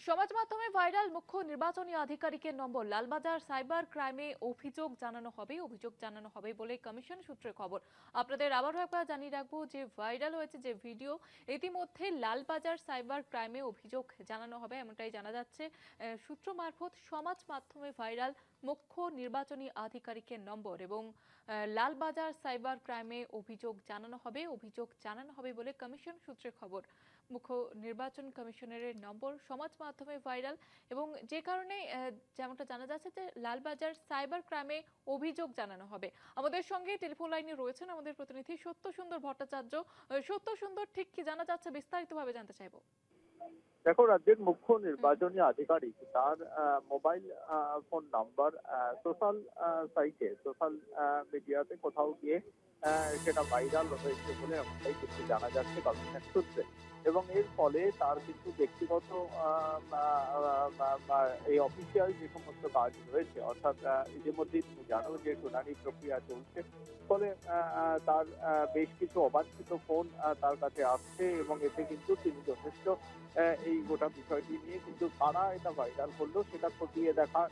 সমাজ মাধ্যমে ভাইরাল মুখ্য নির্বাচনী আধিকারিকের নম্বর। লালবাজার সাইবার ক্রাইমে অভিযোগ জানানো হবে বলে কমিশন সূত্রে খবর। আপনাদের আবারও একবার জানিয়ে রাখবো যে ভাইরাল হয়েছে যে ভিডিও, ইতিমধ্যে লালবাজার সাইবার ক্রাইমে অভিযোগ জানানো হবে এমনটাই জানা যাচ্ছে সূত্র মারফত। সমাজ মাধ্যমে ভাইরাল মুখ্য নির্বাচনী আধিকারিকের নম্বর এবং লালবাজার সাইবার ক্রাইমে অভিযোগ জানানো হবে বলে কমিশন সূত্রে খবর। মুখ্য নির্বাচন কমিশনারের নম্বর সমাজ মাধ্যমে ভাইরাল এবং যে কারণে যেমনটা জানা যাচ্ছে যে লালবাজার সাইবার ক্রাইমে অভিযোগ জানানো হবে। আমাদের সঙ্গে টেলিফোন লাইনে রয়েছেন আমাদের প্রতিনিধি সত্য সুন্দর ভট্টাচার্য। সত্য সুন্দর, ঠিক কি জানা যাচ্ছে বিস্তারিতভাবে জানতে চাইবো। দেখো, রাজ্যের মুখ্য নির্বাচনী আধিকারিক তার mobile phone number social social মিডিয়াতে কোথাও গিয়ে সেটা ভাইরাল হয়েছে বলে এমনটাই কিন্তু জানা যাচ্ছে কমিশন সূত্রে। এবং এর ফলে তার কিন্তু ব্যক্তিগত এই অফিসিয়াল যে সমস্ত কাজ রয়েছে, অর্থাৎ ইতিমধ্যেই তুমি জানো যে শুনানি প্রক্রিয়া চলছে, ফলে তার বেশ কিছু অবাঞ্ছিত ফোন তার কাছে আসছে এবং এতে কিন্তু তিনি যথেষ্ট এই গোটা বিষয়টি নিয়ে কিন্তু কারা এটা ভাইরাল করলো সেটা খতিয়ে দেখা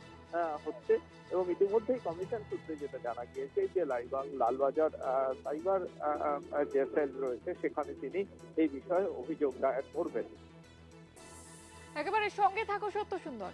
হচ্ছে। এবং ইতিমধ্যেই কমিশন সূত্রে যেটা জানা গিয়েছে যে লালবাজার সাইবার যে সেল রয়েছে সেখানে তিনি এই বিষয়ে অভিযোগ দায়ের করবেন। একেবারে সঙ্গে থাকো সত্য সুন্দর।